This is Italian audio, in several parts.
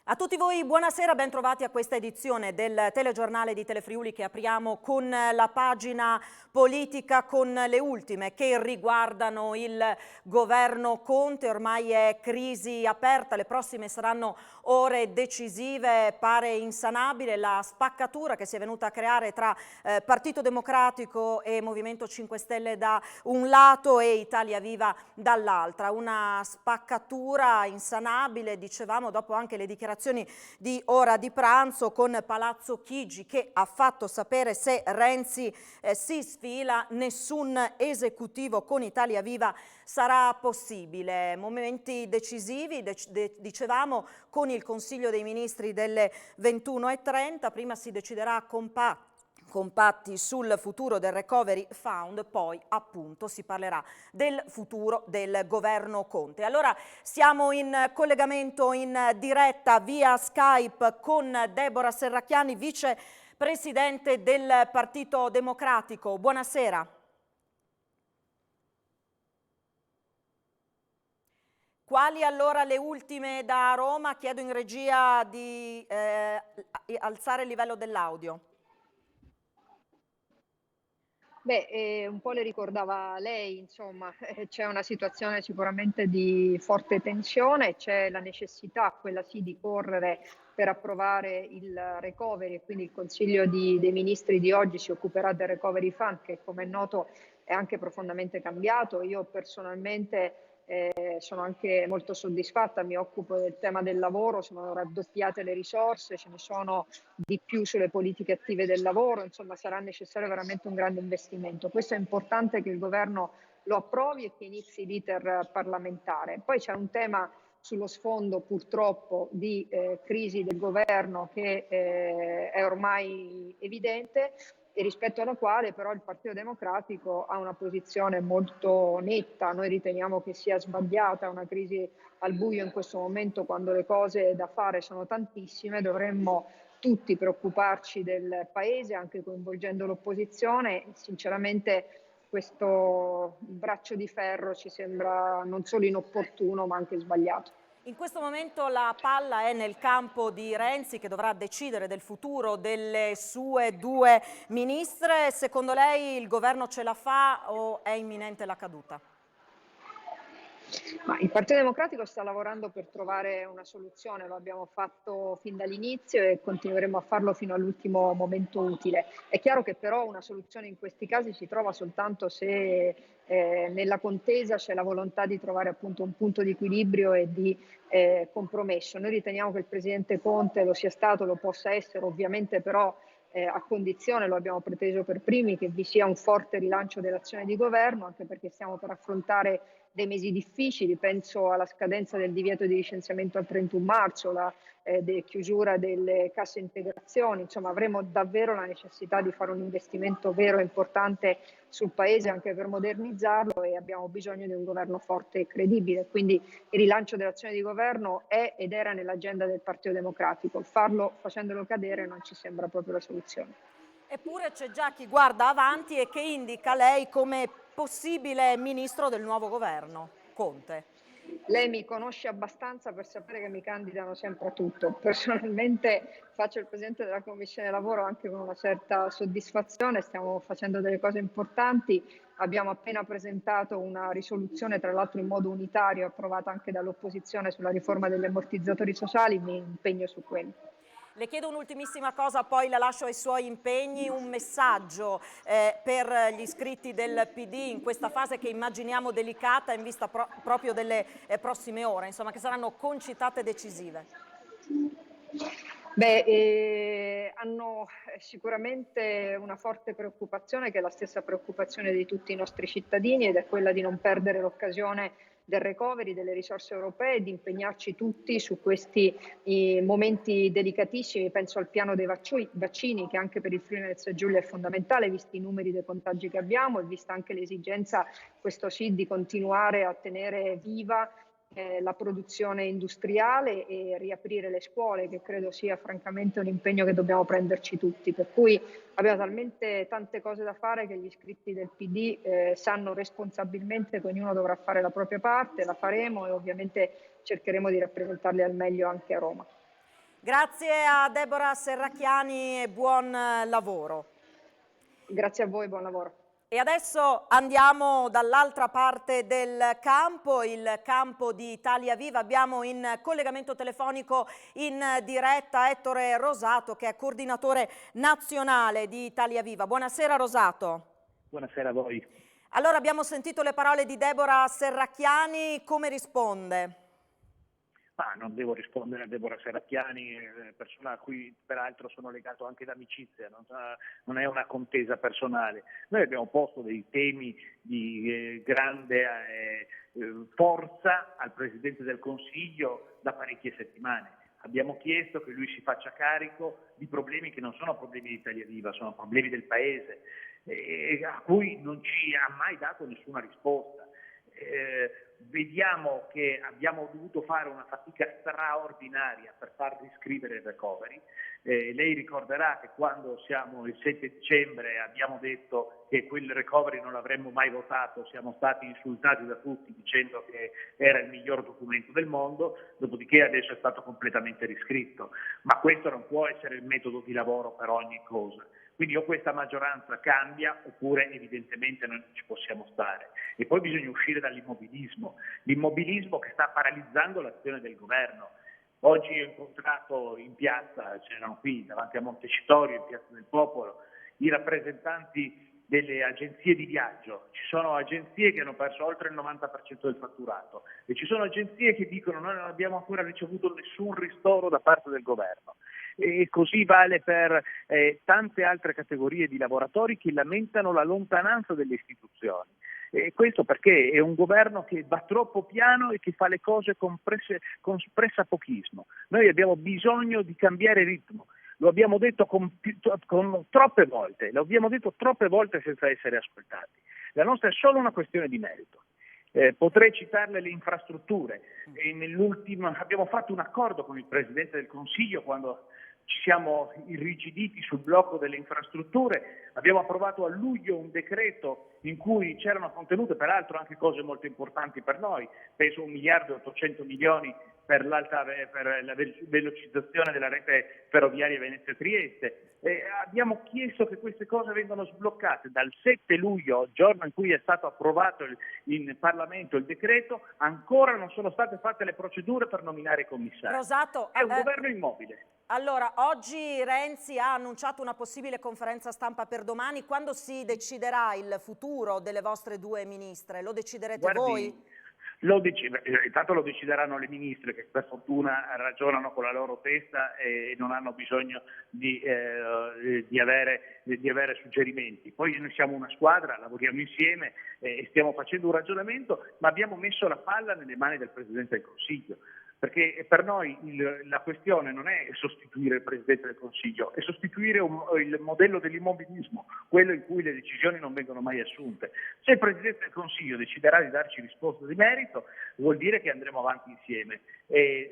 A tutti voi buonasera, ben trovati a questa edizione del telegiornale di Telefriuli che apriamo con la pagina politica, con le ultime che riguardano il governo Conte. Ormai è crisi aperta, le prossime saranno ore decisive, pare insanabile la spaccatura che si è venuta a creare tra Partito Democratico e Movimento 5 Stelle da un lato e Italia Viva dall'altra. Una spaccatura insanabile, dicevamo, dopo anche le dichiarazioni di ora di pranzo, con Palazzo Chigi che ha fatto sapere se Renzi si sfila, nessun esecutivo con Italia Viva sarà possibile. Momenti decisivi, dicevamo, con il Consiglio dei Ministri delle 21:30, prima si deciderà compatti sul futuro del Recovery Fund, poi appunto si parlerà del futuro del governo Conte. Allora siamo in collegamento in diretta via Skype con Deborah Serracchiani, vicepresidente del Partito Democratico. Buonasera. Quali allora le ultime da Roma? Chiedo in regia di alzare il livello dell'audio. Un po' le ricordava lei, insomma, c'è una situazione sicuramente di forte tensione, c'è la necessità, quella sì, di correre per approvare il recovery, e quindi il Consiglio dei Ministri di oggi si occuperà del recovery fund, che come è noto è anche profondamente cambiato. Io personalmente sono anche molto soddisfatta, mi occupo del tema del lavoro, sono raddoppiate le risorse, ce ne sono di più sulle politiche attive del lavoro, insomma sarà necessario veramente un grande investimento. Questo è importante che il governo lo approvi e che inizi l'iter parlamentare. Poi c'è un tema sullo sfondo purtroppo di crisi del governo che è ormai evidente e rispetto alla quale però il Partito Democratico ha una posizione molto netta. Noi riteniamo che sia sbagliata una crisi al buio in questo momento, quando le cose da fare sono tantissime. Dovremmo tutti preoccuparci del Paese, anche coinvolgendo l'opposizione. Sinceramente questo braccio di ferro ci sembra non solo inopportuno ma anche sbagliato. In questo momento la palla è nel campo di Renzi, che dovrà decidere del futuro delle sue due ministre. Secondo lei il governo ce la fa o è imminente la caduta? Ma il Partito Democratico sta lavorando per trovare una soluzione, lo abbiamo fatto fin dall'inizio e continueremo a farlo fino all'ultimo momento utile. È chiaro che però una soluzione in questi casi si trova soltanto se nella contesa c'è la volontà di trovare appunto un punto di equilibrio e di compromesso. Noi riteniamo che il Presidente Conte lo sia stato, lo possa essere, ovviamente però a condizione, lo abbiamo preteso per primi, che vi sia un forte rilancio dell'azione di governo, anche perché stiamo per affrontare dei mesi difficili. Penso alla scadenza del divieto di licenziamento al 31 marzo, la chiusura delle casse integrazioni. Insomma, avremo davvero la necessità di fare un investimento vero e importante sul Paese anche per modernizzarlo, e abbiamo bisogno di un governo forte e credibile. Quindi il rilancio dell'azione di governo è ed era nell'agenda del Partito Democratico. Farlo facendolo cadere non ci sembra proprio la soluzione. Eppure c'è già chi guarda avanti e che indica lei come possibile ministro del nuovo governo Conte. Lei mi conosce abbastanza per sapere che mi candidano sempre a tutto. Personalmente faccio il presidente della Commissione Lavoro anche con una certa soddisfazione, stiamo facendo delle cose importanti. Abbiamo appena presentato una risoluzione, tra l'altro in modo unitario, approvata anche dall'opposizione, sulla riforma degli ammortizzatori sociali. Mi impegno su quello. Le chiedo un'ultimissima cosa, poi la lascio ai suoi impegni, un messaggio per gli iscritti del PD in questa fase che immaginiamo delicata in vista proprio delle prossime ore, insomma, che saranno concitate decisive. Hanno sicuramente una forte preoccupazione, che è la stessa preoccupazione di tutti i nostri cittadini, ed è quella di non perdere l'occasione del recovery, delle risorse europee, di impegnarci tutti su questi momenti delicatissimi. Penso al piano dei vaccini, che anche per il Friuli Venezia Giulia è fondamentale, visti i numeri dei contagi che abbiamo e vista anche l'esigenza, questo sì, di continuare a tenere viva la produzione industriale e riaprire le scuole, che credo sia francamente un impegno che dobbiamo prenderci tutti. Per cui abbiamo talmente tante cose da fare che gli iscritti del PD sanno responsabilmente che ognuno dovrà fare la propria parte, la faremo e ovviamente cercheremo di rappresentarli al meglio anche a Roma. Grazie a Deborah Serracchiani e buon lavoro. Grazie a voi, buon lavoro. E adesso andiamo dall'altra parte del campo, il campo di Italia Viva. Abbiamo in collegamento telefonico in diretta Ettore Rosato, che è coordinatore nazionale di Italia Viva. Buonasera Rosato. Buonasera a voi. Allora, abbiamo sentito le parole di Deborah Serracchiani, come risponde? Ma non devo rispondere a Deborah Serracchiani, persona a cui peraltro sono legato anche d'amicizia, non è una contesa personale. Noi abbiamo posto dei temi di grande forza al Presidente del Consiglio da parecchie settimane. Abbiamo chiesto che lui si faccia carico di problemi che non sono problemi di Italia Viva, sono problemi del Paese, a cui non ci ha mai dato nessuna risposta. Vediamo che abbiamo dovuto fare una fatica straordinaria per far riscrivere il recovery. Lei ricorderà che quando siamo il 7 dicembre abbiamo detto che quel recovery non l'avremmo mai votato, siamo stati insultati da tutti dicendo che era il miglior documento del mondo, dopodiché adesso è stato completamente riscritto. Ma questo non può essere il metodo di lavoro per ogni cosa. Quindi o questa maggioranza cambia oppure evidentemente noi non ci possiamo stare. E poi bisogna uscire dall'immobilismo, l'immobilismo che sta paralizzando l'azione del governo. Oggi ho incontrato in piazza, c'erano qui davanti a Montecitorio, in Piazza del Popolo, i rappresentanti delle agenzie di viaggio. Ci sono agenzie che hanno perso oltre il 90% del fatturato e ci sono agenzie che dicono noi non abbiamo ancora ricevuto nessun ristoro da parte del governo. E così vale per tante altre categorie di lavoratori che lamentano la lontananza delle istituzioni. E questo perché è un governo che va troppo piano e che fa le cose con pressapochismo. Noi abbiamo bisogno di cambiare ritmo. Lo abbiamo detto con troppe volte, lo abbiamo detto troppe volte senza essere ascoltati. La nostra è solo una questione di merito. Potrei citarle le infrastrutture. Abbiamo fatto un accordo con il Presidente del Consiglio quando ci siamo irrigiditi sul blocco delle infrastrutture, abbiamo approvato a luglio un decreto in cui c'erano contenute peraltro anche cose molto importanti per noi, penso 1.800.000.000 per la velocizzazione della rete ferroviaria Venezia-Trieste. Abbiamo chiesto che queste cose vengano sbloccate. Dal 7 luglio, giorno in cui è stato approvato in Parlamento il decreto, ancora non sono state fatte le procedure per nominare i commissari. Rosato, è un governo immobile. Allora, oggi Renzi ha annunciato una possibile conferenza stampa per domani. Quando si deciderà il futuro delle vostre due ministre? Lo deciderete voi? Intanto lo decideranno le ministre che per fortuna ragionano con la loro testa e non hanno bisogno di avere suggerimenti. Poi noi siamo una squadra, lavoriamo insieme e stiamo facendo un ragionamento, ma abbiamo messo la palla nelle mani del Presidente del Consiglio. Perché per noi la questione non è sostituire il Presidente del Consiglio, è sostituire il modello dell'immobilismo, quello in cui le decisioni non vengono mai assunte. Se il Presidente del Consiglio deciderà di darci risposte di merito, vuol dire che andremo avanti insieme.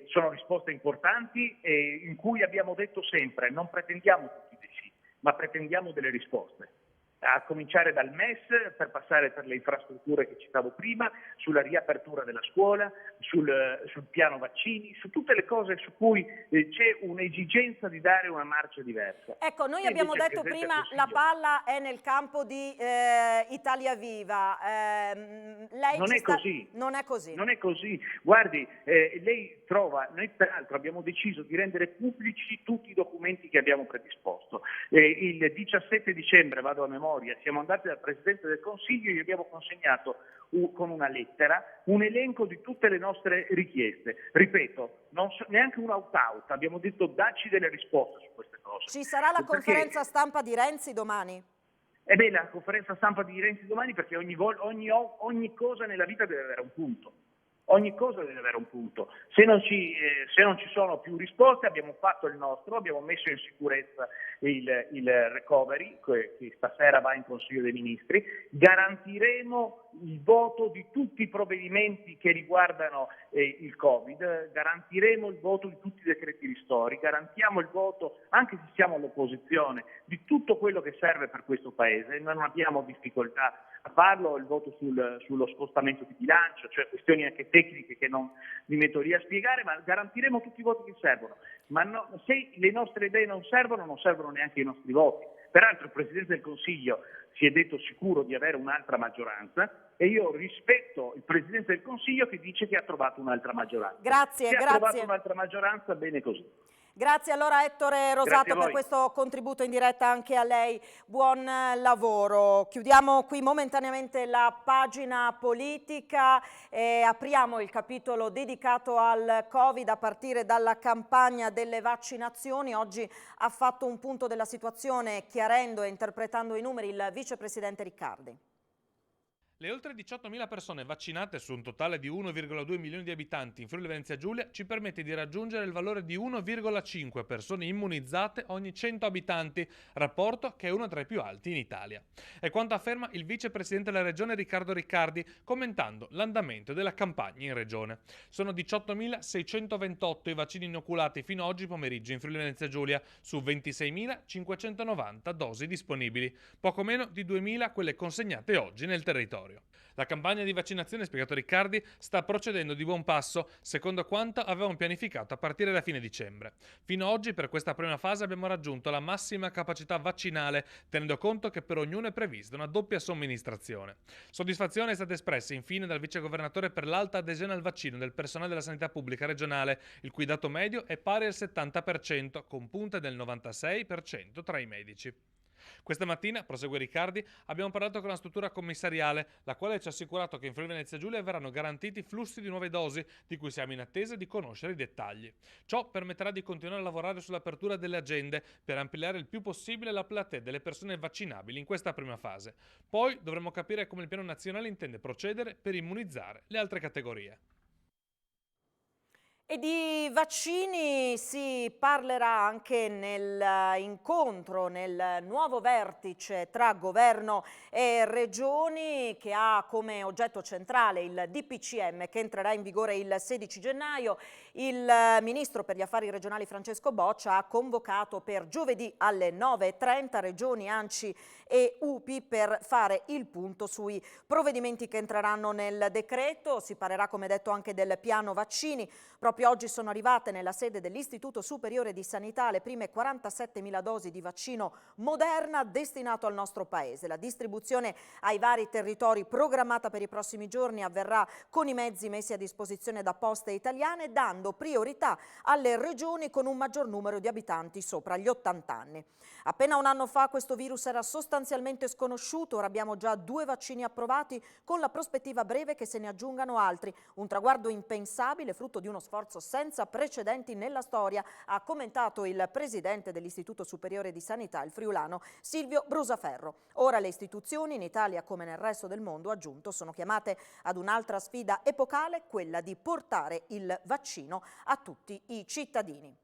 Sono risposte importanti in cui abbiamo detto sempre non pretendiamo tutti dei sì, ma pretendiamo delle risposte. A cominciare dal MES, per passare per le infrastrutture che citavo prima, sulla riapertura della scuola, sul piano vaccini, su tutte le cose su cui c'è un'esigenza di dare una marcia diversa. Ecco, noi abbiamo detto prima la palla è nel campo di Italia Viva. Non è così. Non è così. Non è così. Guardi, lei trova, noi peraltro abbiamo deciso di rendere pubblici tutti i documenti che abbiamo predisposto. Il 17 dicembre, vado a memoria, siamo andati dal Presidente del Consiglio e gli abbiamo consegnato con una lettera un elenco di tutte le nostre richieste. Ripeto, neanche un opt-out, abbiamo detto dacci delle risposte su queste cose. Ci sarà la conferenza stampa di Renzi domani? La conferenza stampa di Renzi domani, perché ogni cosa nella vita deve avere un punto. Ogni cosa deve avere un punto. Se non ci sono più risposte, abbiamo fatto il nostro, abbiamo messo in sicurezza il recovery, che stasera va in Consiglio dei Ministri, garantiremo il voto di tutti i provvedimenti che riguardano il Covid, garantiremo il voto di tutti i decreti ristori, garantiamo il voto, anche se siamo all'opposizione, di tutto quello che serve per questo Paese, non abbiamo difficoltà a farlo, il voto sullo scostamento di bilancio, cioè questioni anche tecniche che non mi metto lì a spiegare, ma garantiremo tutti i voti che servono. Ma se le nostre idee non servono neanche i nostri voti. Peraltro il Presidente del Consiglio si è detto sicuro di avere un'altra maggioranza e io rispetto il Presidente del Consiglio che dice che ha trovato un'altra maggioranza. Grazie, Se grazie. ha trovato un'altra maggioranza, bene così. Grazie allora Ettore Rosato per questo contributo in diretta, anche a lei. Buon lavoro. Chiudiamo qui momentaneamente la pagina politica e apriamo il capitolo dedicato al Covid a partire dalla campagna delle vaccinazioni. Oggi ha fatto un punto della situazione chiarendo e interpretando i numeri il vicepresidente Riccardi. Le oltre 18.000 persone vaccinate su un totale di 1,2 milioni di abitanti in Friuli Venezia Giulia ci permette di raggiungere il valore di 1,5 persone immunizzate ogni 100 abitanti, rapporto che è uno tra i più alti in Italia. È quanto afferma il vicepresidente della regione Riccardo Riccardi commentando l'andamento della campagna in regione. Sono 18.628 i vaccini inoculati fino ad oggi pomeriggio in Friuli Venezia Giulia su 26.590 dosi disponibili, poco meno di 2.000 quelle consegnate oggi nel territorio. La campagna di vaccinazione, spiegato Riccardi, sta procedendo di buon passo, secondo quanto avevamo pianificato a partire da fine dicembre. Fino ad oggi, per questa prima fase, abbiamo raggiunto la massima capacità vaccinale, tenendo conto che per ognuno è prevista una doppia somministrazione. Soddisfazione è stata espressa infine dal vicegovernatore per l'alta adesione al vaccino del personale della sanità pubblica regionale, il cui dato medio è pari al 70%, con punte del 96% tra i medici. Questa mattina, prosegue Riccardi, abbiamo parlato con la struttura commissariale, la quale ci ha assicurato che in Friuli Venezia Giulia verranno garantiti flussi di nuove dosi, di cui siamo in attesa di conoscere i dettagli. Ciò permetterà di continuare a lavorare sull'apertura delle agende per ampliare il più possibile la platea delle persone vaccinabili in questa prima fase. Poi dovremo capire come il piano nazionale intende procedere per immunizzare le altre categorie. E di vaccini si parlerà anche nell'incontro, nel nuovo vertice tra governo e regioni che ha come oggetto centrale il DPCM che entrerà in vigore il 16 gennaio. Il ministro per gli affari regionali Francesco Boccia ha convocato per giovedì alle 9:30 regioni, ANCI e UPI per fare il punto sui provvedimenti che entreranno nel decreto. Si parlerà, come detto, anche del piano vaccini. Proprio oggi sono arrivate nella sede dell'Istituto Superiore di Sanità le prime 47.000 dosi di vaccino Moderna destinato al nostro Paese. La distribuzione ai vari territori programmata per i prossimi giorni avverrà con i mezzi messi a disposizione da Poste Italiane, dando priorità alle regioni con un maggior numero di abitanti sopra gli 80 anni. Appena un anno fa questo virus era sostanzialmente sconosciuto, ora abbiamo già 2 vaccini approvati con la prospettiva breve che se ne aggiungano altri. Un traguardo impensabile, frutto di uno sforzo senza precedenti nella storia, ha commentato il presidente dell'Istituto Superiore di Sanità, il friulano Silvio Brusaferro. Ora le istituzioni, in Italia come nel resto del mondo, ha aggiunto, sono chiamate ad un'altra sfida epocale, quella di portare il vaccino a tutti i cittadini.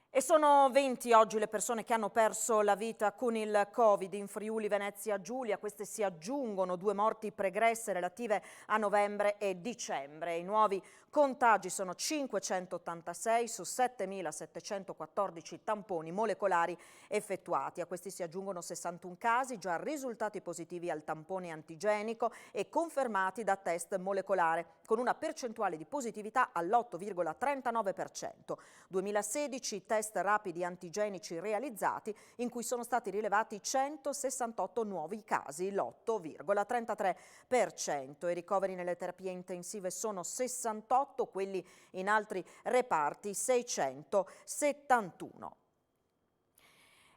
E sono 20 oggi le persone che hanno perso la vita con il Covid in Friuli Venezia Giulia. Queste si aggiungono 2 morti pregresse relative a novembre e dicembre. I nuovi contagi sono 586 su 7.714 tamponi molecolari effettuati. A questi si aggiungono 61 casi già risultati positivi al tampone antigenico e confermati da test molecolare, con una percentuale di positività all'8,39%. 2016 test rapidi antigenici realizzati, in cui sono stati rilevati 168 nuovi casi, l'8,33%. I ricoveri nelle terapie intensive sono 68, quelli in altri reparti 671.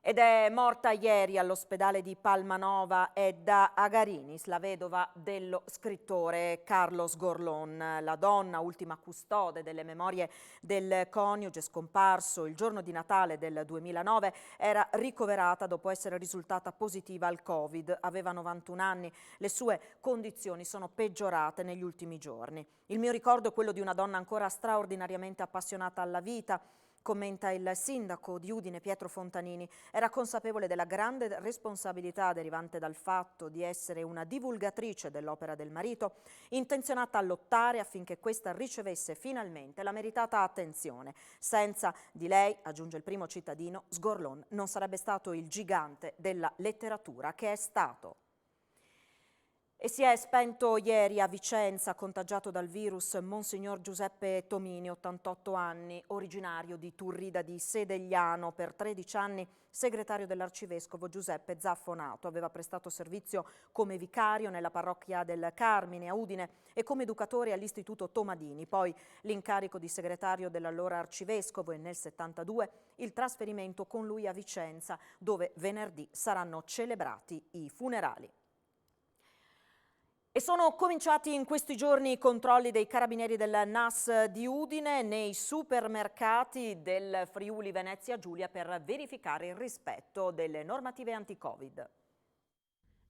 Ed è morta ieri all'ospedale di Palmanova Edda Agarinis, la vedova dello scrittore Carlos Gorlón. La donna, ultima custode delle memorie del coniuge scomparso il giorno di Natale del 2009, era ricoverata dopo essere risultata positiva al Covid. Aveva 91 anni, le sue condizioni sono peggiorate negli ultimi giorni. Il mio ricordo è quello di una donna ancora straordinariamente appassionata alla vita, Commenta il sindaco di Udine Pietro Fontanini. Era consapevole della grande responsabilità derivante dal fatto di essere una divulgatrice dell'opera del marito, intenzionata a lottare affinché questa ricevesse finalmente la meritata attenzione. Senza di lei, aggiunge il primo cittadino, Sgorlon non sarebbe stato il gigante della letteratura che è stato. E si è spento ieri a Vicenza, contagiato dal virus, Monsignor Giuseppe Tomini, 88 anni, originario di Turrida di Sedegliano, per 13 anni segretario dell'arcivescovo Giuseppe Zaffonato. Aveva prestato servizio come vicario nella parrocchia del Carmine a Udine e come educatore all'Istituto Tomadini. Poi l'incarico di segretario dell'allora arcivescovo e nel 72 il trasferimento con lui a Vicenza, dove venerdì saranno celebrati i funerali. E sono cominciati in questi giorni i controlli dei carabinieri del NAS di Udine nei supermercati del Friuli Venezia Giulia per verificare il rispetto delle normative anti-Covid.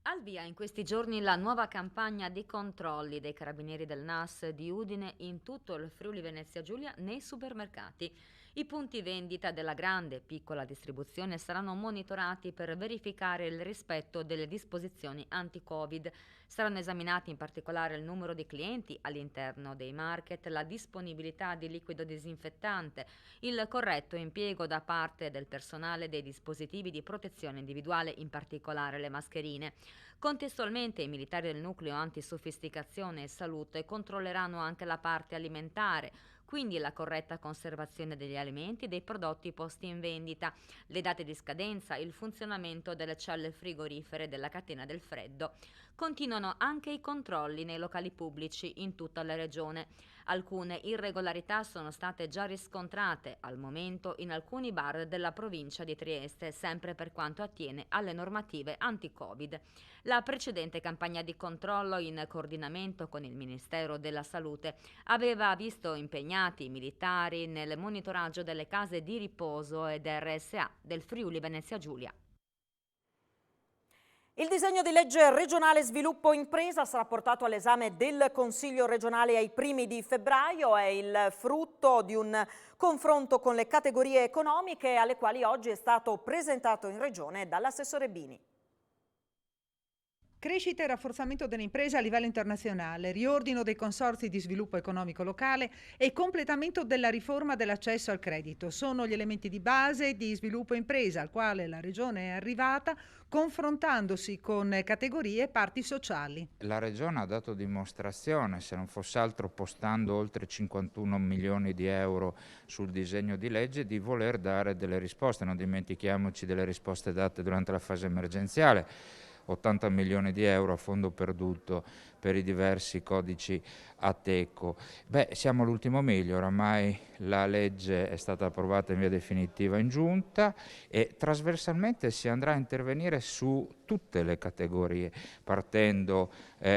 Al via in questi giorni la nuova campagna di controlli dei carabinieri del NAS di Udine in tutto il Friuli Venezia Giulia nei supermercati. I punti vendita della grande e piccola distribuzione saranno monitorati per verificare il rispetto delle disposizioni anti-Covid. Saranno esaminati in particolare il numero di clienti all'interno dei market, la disponibilità di liquido disinfettante, il corretto impiego da parte del personale dei dispositivi di protezione individuale, in particolare le mascherine. Contestualmente i militari del nucleo antisofisticazione e salute controlleranno anche la parte alimentare, quindi la corretta conservazione degli alimenti e dei prodotti posti in vendita, le date di scadenza, il funzionamento delle celle frigorifere della catena del freddo. Continuano anche i controlli nei locali pubblici in tutta la regione. Alcune irregolarità sono state già riscontrate al momento in alcuni bar della provincia di Trieste, sempre per quanto attiene alle normative anti-Covid. La precedente campagna di controllo, in coordinamento con il Ministero della Salute, aveva visto impegnati i militari nel monitoraggio delle case di riposo ed RSA del Friuli Venezia Giulia. Il disegno di legge regionale sviluppo impresa sarà portato all'esame del Consiglio regionale ai primi di febbraio. È il frutto di un confronto con le categorie economiche alle quali oggi è stato presentato in regione dall'assessore Bini. Crescita e rafforzamento delle imprese a livello internazionale, riordino dei consorzi di sviluppo economico locale e completamento della riforma dell'accesso al credito sono gli elementi di base di sviluppo impresa al quale la Regione è arrivata confrontandosi con categorie e parti sociali. La Regione ha dato dimostrazione, se non fosse altro postando oltre 51 milioni di euro sul disegno di legge, di voler dare delle risposte. Non dimentichiamoci delle risposte date durante la fase emergenziale. 80 milioni di euro a fondo perduto per i diversi codici Ateco. Siamo all'ultimo miglio, oramai la legge è stata approvata in via definitiva in giunta e trasversalmente si andrà a intervenire su tutte le categorie, partendo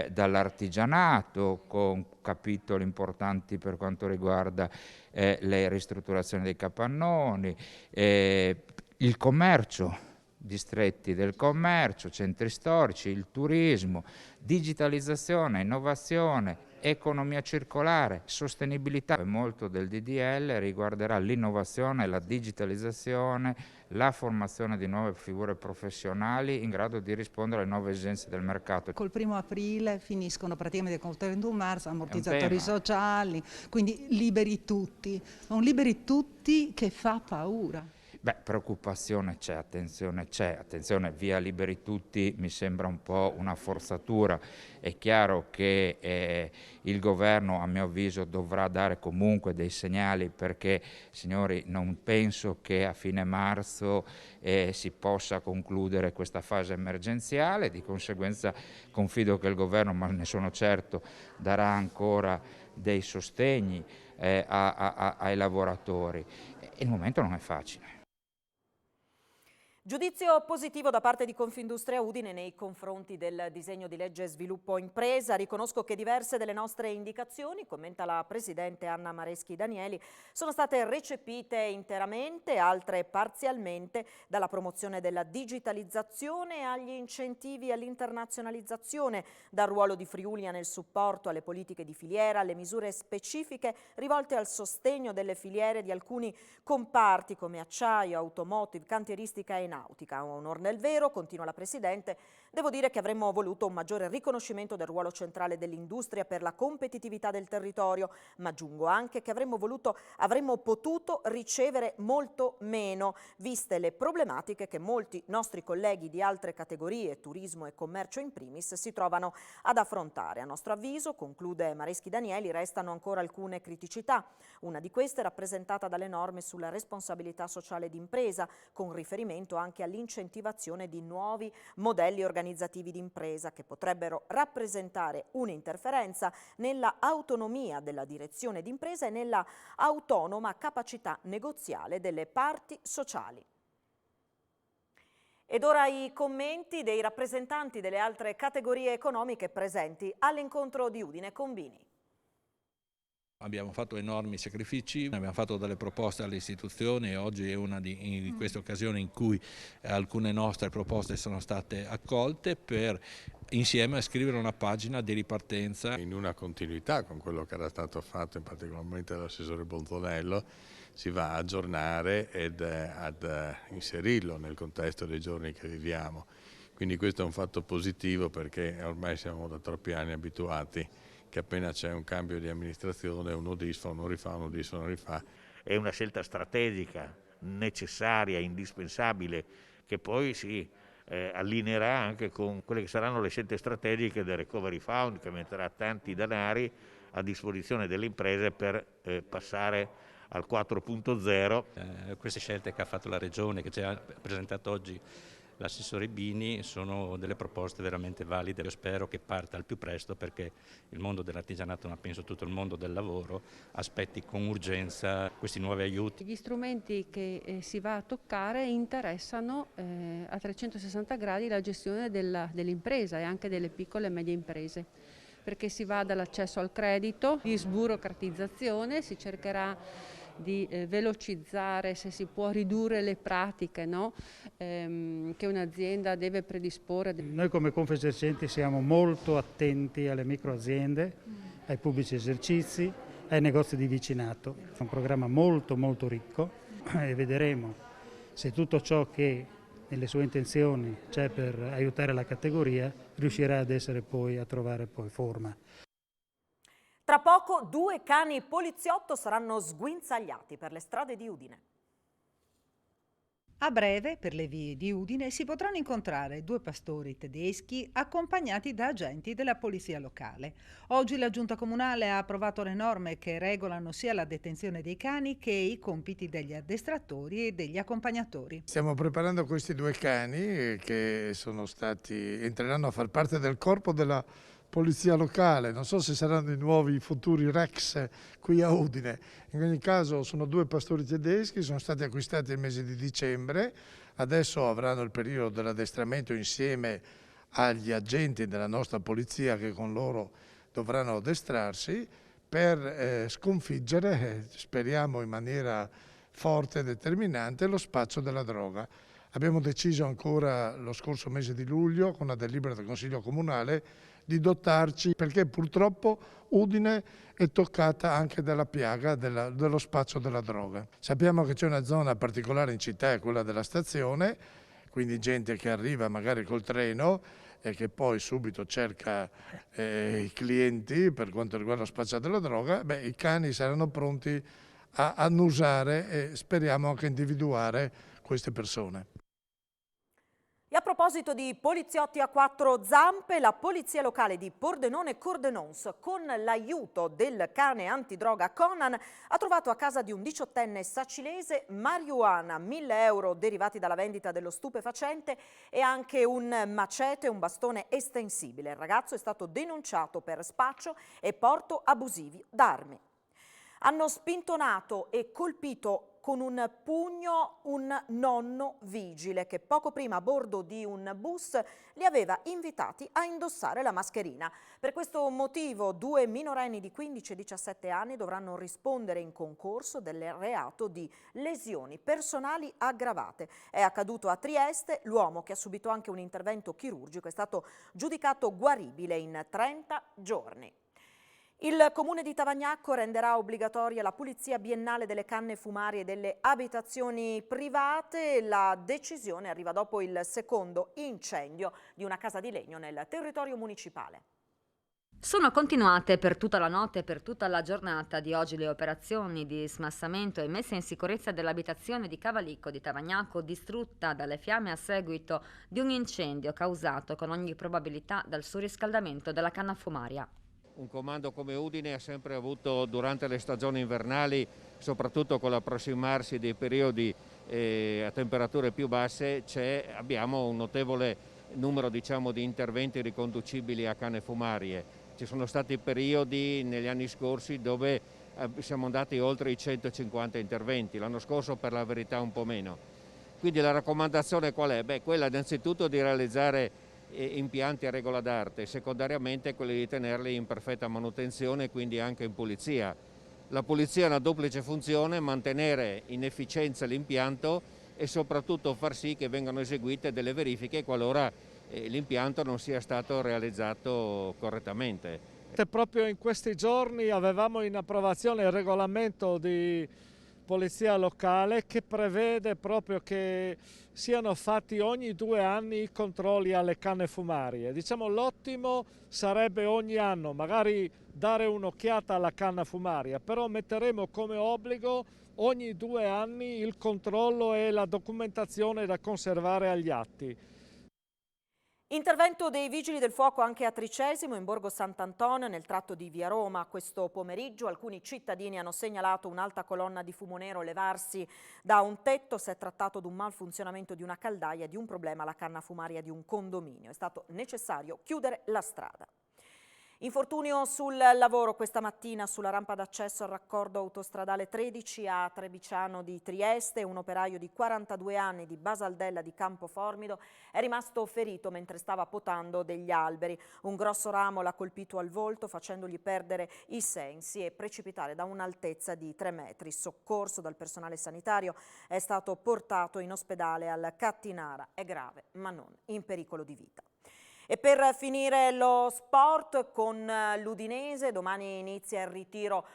dall'artigianato con capitoli importanti per quanto riguarda le ristrutturazioni dei capannoni, il commercio, distretti del commercio, centri storici, il turismo, digitalizzazione, innovazione, economia circolare, sostenibilità. Molto del DDL riguarderà l'innovazione, la digitalizzazione, la formazione di nuove figure professionali in grado di rispondere alle nuove esigenze del mercato. Col 1° aprile finiscono praticamente con il 31 marzo, ammortizzatori sociali, quindi liberi tutti. Un liberi tutti che fa paura. Preoccupazione c'è, attenzione, via liberi tutti mi sembra un po' una forzatura. È chiaro che il governo, a mio avviso, dovrà dare comunque dei segnali, perché, signori, non penso che a fine marzo si possa concludere questa fase emergenziale. Di conseguenza confido che il governo, ma ne sono certo, darà ancora dei sostegni ai lavoratori. Il momento non è facile. Giudizio positivo da parte di Confindustria Udine nei confronti del disegno di legge sviluppo impresa. Riconosco che diverse delle nostre indicazioni, commenta la presidente Anna Mareschi Danieli, sono state recepite interamente, altre parzialmente, dalla promozione della digitalizzazione agli incentivi all'internazionalizzazione, dal ruolo di Friulia nel supporto alle politiche di filiera, alle misure specifiche rivolte al sostegno delle filiere di alcuni comparti come acciaio, automotive, cantieristica e nautica. A onor del vero, continua la Presidente, devo dire che avremmo voluto un maggiore riconoscimento del ruolo centrale dell'industria per la competitività del territorio, ma aggiungo anche che avremmo potuto ricevere molto meno, viste le problematiche che molti nostri colleghi di altre categorie, turismo e commercio in primis, si trovano ad affrontare. A nostro avviso, conclude Mareschi Danieli, restano ancora alcune criticità. Una di queste è rappresentata dalle norme sulla responsabilità sociale d'impresa, con riferimento anche all'incentivazione di nuovi modelli organizzativi d'impresa che potrebbero rappresentare un'interferenza nella autonomia della direzione d'impresa e nella autonoma capacità negoziale delle parti sociali. Ed ora i commenti dei rappresentanti delle altre categorie economiche presenti all'incontro di Udine Combini. Abbiamo fatto enormi sacrifici, abbiamo fatto delle proposte alle istituzioni e oggi è una di queste occasioni in cui alcune nostre proposte sono state accolte per insieme scrivere una pagina di ripartenza. In una continuità con quello che era stato fatto in particolarmente dall'assessore Bolzonello, si va a aggiornare ed ad inserirlo nel contesto dei giorni che viviamo. Quindi questo è un fatto positivo perché ormai siamo da troppi anni abituati che appena c'è un cambio di amministrazione uno disfa, uno rifà, uno disfa, uno rifà. È una scelta strategica, necessaria, indispensabile, che poi si allineerà anche con quelle che saranno le scelte strategiche del Recovery Fund, che metterà tanti denari a disposizione delle imprese per passare al 4.0. Queste scelte che ha fatto la Regione, che ci ha presentato oggi l'assessore Bini, sono delle proposte veramente valide. Io spero che parta al più presto perché il mondo dell'artigianato, ma penso tutto il mondo del lavoro, aspetti con urgenza questi nuovi aiuti. Gli strumenti che si va a toccare interessano a 360 gradi la gestione dell'impresa e anche delle piccole e medie imprese, perché si va dall'accesso al credito, di sburocratizzazione, si cercherà di velocizzare, se si può ridurre le pratiche, no? Che un'azienda deve predisporre. Noi come Confesercenti siamo molto attenti alle microaziende, ai pubblici esercizi, ai negozi di vicinato. È un programma molto ricco e vedremo se tutto ciò che nelle sue intenzioni c'è per aiutare la categoria riuscirà ad essere poi a trovare forma. Tra poco 2 cani poliziotto saranno sguinzagliati per le strade di Udine. A breve, per le vie di Udine, si potranno incontrare 2 pastori tedeschi accompagnati da agenti della polizia locale. Oggi la Giunta Comunale ha approvato le norme che regolano sia la detenzione dei cani che i compiti degli addestratori e degli accompagnatori. Stiamo preparando questi 2 cani che entreranno a far parte del corpo della polizia locale, non so se saranno i nuovi futuri Rex qui a Udine. In ogni caso sono 2 pastori tedeschi, sono stati acquistati nel mese di dicembre, adesso avranno il periodo dell'addestramento insieme agli agenti della nostra polizia che con loro dovranno addestrarsi per sconfiggere, speriamo in maniera forte e determinante, lo spaccio della droga. Abbiamo deciso ancora lo scorso mese di luglio con una delibera del Consiglio Comunale di dotarci, perché purtroppo Udine è toccata anche dalla piaga dello spaccio della droga. Sappiamo che c'è una zona particolare in città, è quella della stazione, quindi gente che arriva magari col treno e che poi subito cerca i clienti per quanto riguarda lo spaccio della droga. I cani saranno pronti a annusare e speriamo anche individuare queste persone. E a proposito di poliziotti a 4 zampe, la polizia locale di Pordenone e Cordenons, con l'aiuto del cane antidroga Conan, ha trovato a casa di un 18enne sacilese marijuana, 1.000 euro derivati dalla vendita dello stupefacente e anche un macete e un bastone estensibile. Il ragazzo è stato denunciato per spaccio e porto abusivi d'armi. Hanno spintonato e colpito con un pugno un nonno vigile che poco prima a bordo di un bus li aveva invitati a indossare la mascherina. Per questo motivo 2 minorenni di 15 e 17 anni dovranno rispondere in concorso del reato di lesioni personali aggravate. È accaduto a Trieste, l'uomo che ha subito anche un intervento chirurgico è stato giudicato guaribile in 30 giorni. Il Comune di Tavagnacco renderà obbligatoria la pulizia biennale delle canne fumarie e delle abitazioni private. La decisione arriva dopo il secondo incendio di una casa di legno nel territorio municipale. Sono continuate per tutta la notte e per tutta la giornata di oggi le operazioni di smassamento e messa in sicurezza dell'abitazione di Cavalicco di Tavagnacco, distrutta dalle fiamme a seguito di un incendio causato con ogni probabilità dal surriscaldamento della canna fumaria. Un comando come Udine ha sempre avuto durante le stagioni invernali, soprattutto con l'approssimarsi dei periodi a temperature più basse, abbiamo un notevole numero di interventi riconducibili a canne fumarie. Ci sono stati periodi negli anni scorsi dove siamo andati oltre i 150 interventi, l'anno scorso per la verità un po' meno. Quindi la raccomandazione qual è? Quella innanzitutto di realizzare impianti a regola d'arte, secondariamente quelli di tenerli in perfetta manutenzione e quindi anche in pulizia. La pulizia ha una duplice funzione: mantenere in efficienza l'impianto e soprattutto far sì che vengano eseguite delle verifiche qualora l'impianto non sia stato realizzato correttamente. Proprio in questi giorni avevamo in approvazione il regolamento di polizia locale che prevede proprio che siano fatti ogni 2 anni i controlli alle canne fumarie. Diciamo l'ottimo sarebbe ogni anno magari dare un'occhiata alla canna fumaria, però metteremo come obbligo ogni 2 anni il controllo e la documentazione da conservare agli atti. Intervento dei Vigili del Fuoco anche a Tricesimo, in Borgo Sant'Antonio, nel tratto di via Roma. Questo pomeriggio alcuni cittadini hanno segnalato un'alta colonna di fumo nero levarsi da un tetto. Si è trattato di un malfunzionamento di una caldaia e di un problema alla canna fumaria di un condominio. È stato necessario chiudere la strada. Infortunio sul lavoro questa mattina sulla rampa d'accesso al raccordo autostradale 13 a Trebiciano di Trieste. Un operaio di 42 anni di Basaldella di Campoformido è rimasto ferito mentre stava potando degli alberi. Un grosso ramo l'ha colpito al volto facendogli perdere i sensi e precipitare da un'altezza di 3 metri. Soccorso dal personale sanitario, è stato portato in ospedale al Cattinara. È grave ma non in pericolo di vita. E per finire lo sport con l'Udinese, domani inizia il ritiro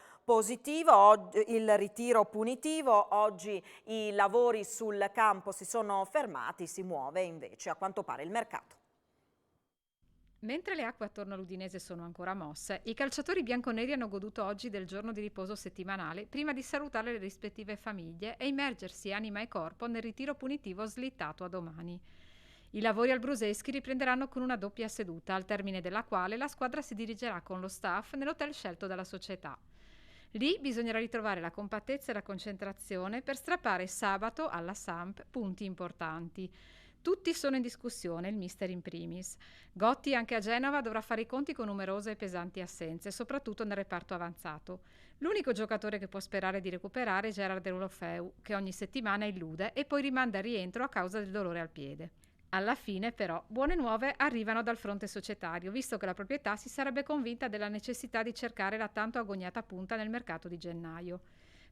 punitivo, oggi i lavori sul campo si sono fermati, si muove invece a quanto pare il mercato. Mentre le acque attorno all'Udinese sono ancora mosse, i calciatori bianconeri hanno goduto oggi del giorno di riposo settimanale prima di salutare le rispettive famiglie e immergersi anima e corpo nel ritiro punitivo slittato a domani. I lavori al Bruseschi riprenderanno con una doppia seduta, al termine della quale la squadra si dirigerà con lo staff nell'hotel scelto dalla società. Lì bisognerà ritrovare la compattezza e la concentrazione per strappare sabato alla Samp punti importanti. Tutti sono in discussione, il mister in primis. Gotti anche a Genova dovrà fare i conti con numerose e pesanti assenze, soprattutto nel reparto avanzato. L'unico giocatore che può sperare di recuperare è Gerard Deulofeu, che ogni settimana illude e poi rimanda al rientro a causa del dolore al piede. Alla fine, però, buone nuove arrivano dal fronte societario, visto che la proprietà si sarebbe convinta della necessità di cercare la tanto agognata punta nel mercato di gennaio.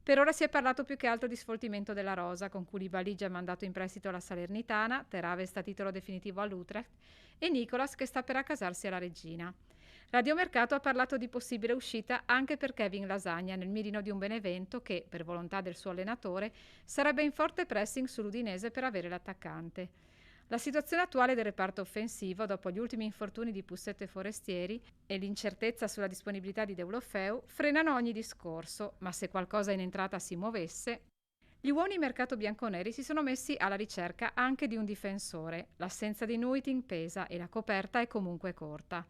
Per ora si è parlato più che altro di sfoltimento della rosa, con Koulibaly già mandato in prestito alla Salernitana, Terave sta a titolo definitivo all'Utrecht e Nicolas che sta per accasarsi alla Reggina. Radiomercato ha parlato di possibile uscita anche per Kevin Lasagna nel mirino di un Benevento che, per volontà del suo allenatore, sarebbe in forte pressing sull'Udinese per avere l'attaccante. La situazione attuale del reparto offensivo, dopo gli ultimi infortuni di Pussetto e Forestieri e l'incertezza sulla disponibilità di Deulofeu, frenano ogni discorso, ma se qualcosa in entrata si muovesse... Gli uomini mercato bianconeri si sono messi alla ricerca anche di un difensore. L'assenza di Nuiting pesa e la coperta è comunque corta.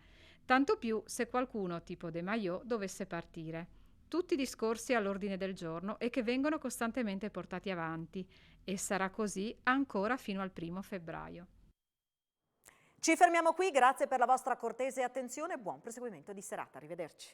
Tanto più se qualcuno, tipo De Maio, dovesse partire. Tutti discorsi all'ordine del giorno e che vengono costantemente portati avanti. E sarà così ancora fino al 1° febbraio. Ci fermiamo qui, grazie per la vostra cortese attenzione e buon proseguimento di serata. Arrivederci.